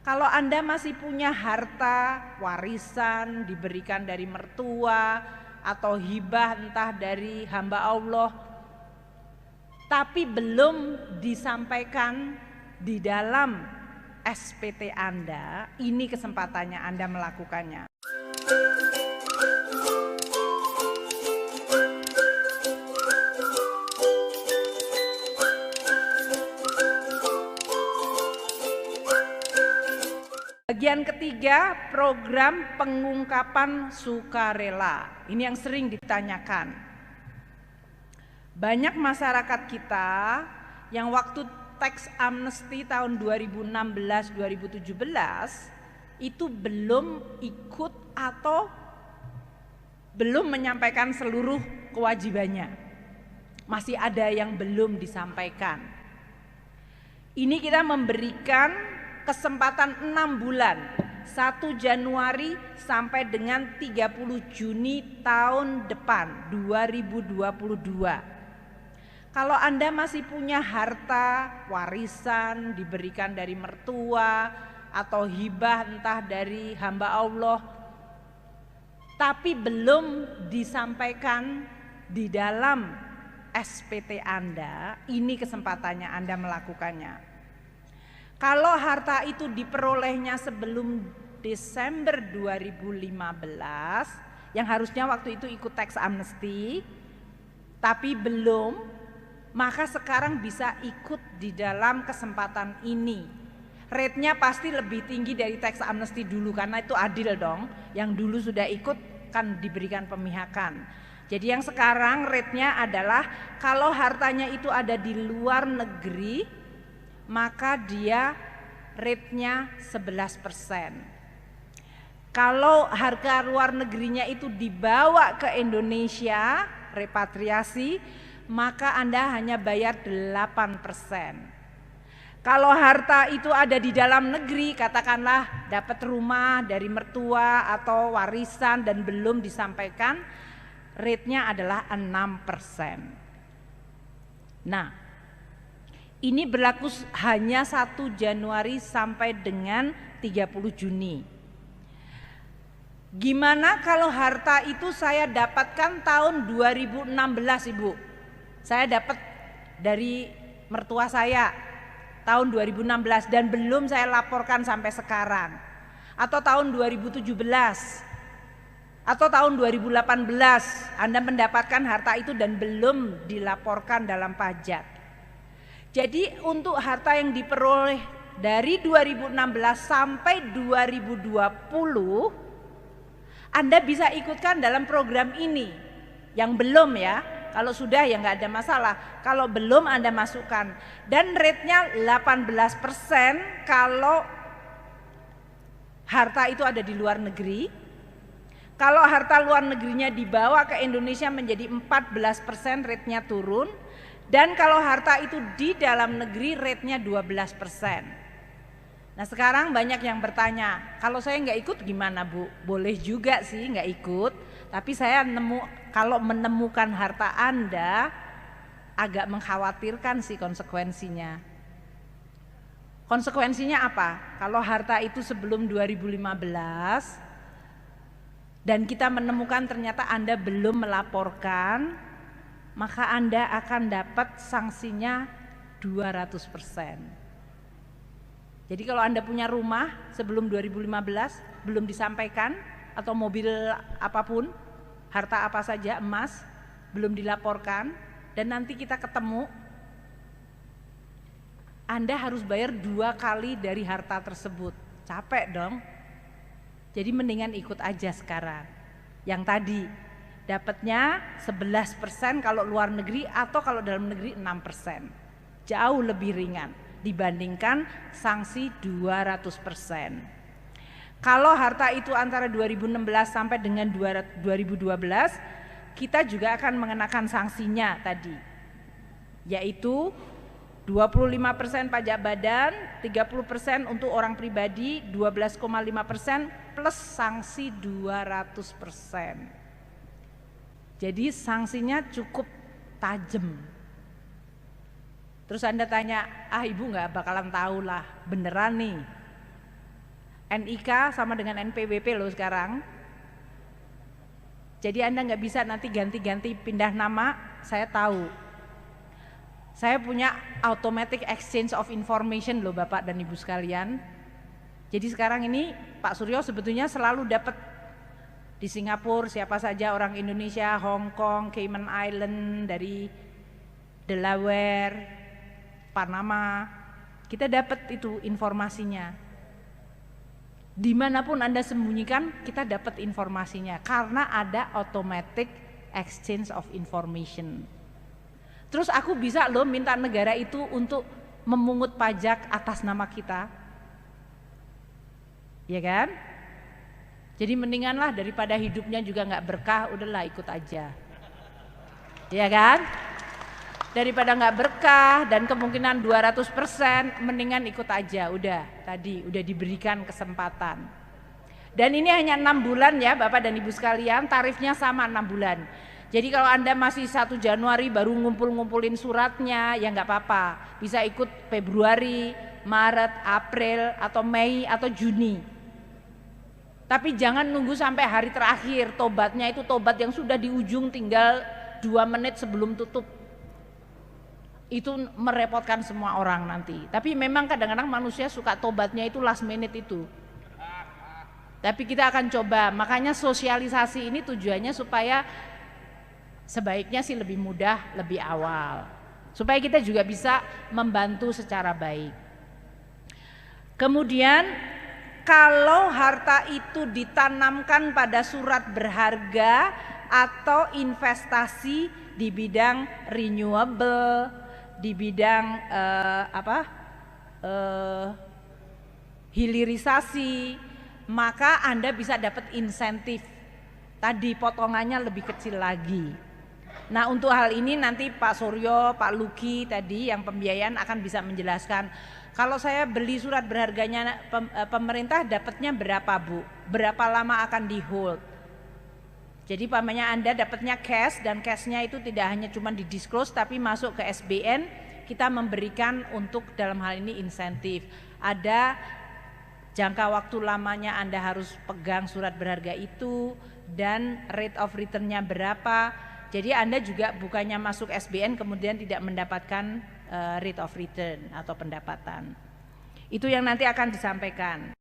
Kalau Anda masih punya harta warisan diberikan dari mertua atau hibah entah dari hamba Allah, tapi belum disampaikan di dalam SPT Anda, ini kesempatannya Anda melakukannya. Bagian ketiga, program pengungkapan sukarela. Ini yang sering ditanyakan. Banyak masyarakat kita yang waktu tax amnesty tahun 2016-2017 itu belum ikut atau belum menyampaikan seluruh kewajibannya. Masih ada yang belum disampaikan. Ini kita memberikan kesempatan 6 bulan, 1 Januari sampai dengan 30 Juni tahun depan 2022. Kalau Anda masih punya harta warisan diberikan dari mertua atau hibah entah dari hamba Allah, tapi belum disampaikan di dalam SPT Anda, ini kesempatannya Anda melakukannya. Kalau harta itu diperolehnya sebelum Desember 2015, yang harusnya waktu itu ikut tax amnesty, tapi belum, maka sekarang bisa ikut di dalam kesempatan ini. Rate-nya pasti lebih tinggi dari tax amnesty dulu, karena itu adil dong. Yang dulu sudah ikut kan diberikan pemihakan. Jadi yang sekarang rate-nya adalah kalau hartanya itu ada di luar negeri, maka dia rate-nya 11%. Kalau harga luar negerinya itu dibawa ke Indonesia, repatriasi, maka Anda hanya bayar 8%. Kalau harta itu ada di dalam negeri, katakanlah dapat rumah dari mertua atau warisan dan belum disampaikan, rate-nya adalah 6%. Nah, ini berlaku hanya 1 Januari sampai dengan 30 Juni. Gimana kalau harta itu saya dapatkan tahun 2016, Ibu? Saya dapat dari mertua saya tahun 2016 dan belum saya laporkan sampai sekarang. Atau tahun 2017 atau tahun 2018 Anda mendapatkan harta itu dan belum dilaporkan dalam pajak. Jadi untuk harta yang diperoleh dari 2016 sampai 2020, Anda bisa ikutkan dalam program ini. Yang belum ya, kalau sudah ya nggak ada masalah. Kalau belum Anda masukkan. Dan rate-nya 18% kalau harta itu ada di luar negeri. Kalau harta luar negerinya dibawa ke Indonesia menjadi 14%, rate-nya turun. Dan kalau harta itu di dalam negeri rate-nya 12%. Nah sekarang banyak yang bertanya, kalau saya nggak ikut gimana Bu? Boleh juga sih nggak ikut, tapi saya kalau menemukan harta Anda agak mengkhawatirkan sih konsekuensinya. Konsekuensinya apa? Kalau harta itu sebelum 2015 dan kita menemukan ternyata Anda belum melaporkan, maka Anda akan dapat sanksinya 200%. Jadi kalau Anda punya rumah sebelum 2015 belum disampaikan, atau mobil apapun, harta apa saja, emas, belum dilaporkan, dan nanti kita ketemu, Anda harus bayar 2 kali dari harta tersebut. Capek dong. Jadi mendingan ikut aja sekarang. Yang tadi dapatnya 11% kalau luar negeri, atau kalau dalam negeri 6%. Jauh lebih ringan dibandingkan sanksi 200%. Kalau harta itu antara 2016 sampai dengan 2012, kita juga akan mengenakan sanksinya tadi, yaitu 25% pajak badan, 30% untuk orang pribadi, 12,5% plus sanksi 200%. Jadi sanksinya cukup tajam. Terus Anda tanya, Ibu nggak bakalan tahu lah, beneran nih. NIK sama dengan NPWP loh sekarang. Jadi Anda nggak bisa nanti ganti-ganti pindah nama, saya tahu. Saya punya automatic exchange of information loh Bapak dan Ibu sekalian. Jadi sekarang ini Pak Suryo sebetulnya selalu dapat di Singapura siapa saja orang Indonesia, Hong Kong, Cayman Island, dari Delaware, Panama, kita dapat itu informasinya. Dimanapun Anda sembunyikan, kita dapat informasinya karena ada automatic exchange of information. Terus aku bisa loh minta negara itu untuk memungut pajak atas nama kita, ya kan? Jadi mendinganlah daripada hidupnya juga nggak berkah, udahlah ikut aja, ya kan? Daripada nggak berkah dan kemungkinan 200%, mendingan ikut aja, udah diberikan kesempatan. Dan ini hanya 6 bulan ya Bapak dan Ibu sekalian, tarifnya sama 6 bulan. Jadi kalau Anda masih 1 Januari baru ngumpulin suratnya, ya nggak apa-apa, bisa ikut Februari, Maret, April, atau Mei, atau Juni. Tapi jangan nunggu sampai hari terakhir, tobatnya itu tobat yang sudah di ujung tinggal 2 menit sebelum tutup. Itu merepotkan semua orang nanti. Tapi memang kadang-kadang manusia suka tobatnya itu last minute itu. Tapi kita akan coba, makanya sosialisasi ini tujuannya supaya sebaiknya sih lebih mudah, lebih awal. Supaya kita juga bisa membantu secara baik. Kemudian kalau harta itu ditanamkan pada surat berharga atau investasi di bidang renewable, di bidang hilirisasi, maka Anda bisa dapat insentif. Tadi potongannya lebih kecil lagi. Nah untuk hal ini nanti Pak Suryo, Pak Luki tadi yang pembiayaan akan bisa menjelaskan. Kalau saya beli surat berharganya pemerintah dapatnya berapa Bu? Berapa lama akan di hold? Jadi pamannya Anda dapatnya cash dan cashnya itu tidak hanya cuma di disclose tapi masuk ke SBN, kita memberikan untuk dalam hal ini insentif. Ada jangka waktu lamanya Anda harus pegang surat berharga itu dan rate of return-nya berapa. Jadi Anda juga bukannya masuk SBN kemudian tidak mendapatkan rate of return atau pendapatan. Itu yang nanti akan disampaikan.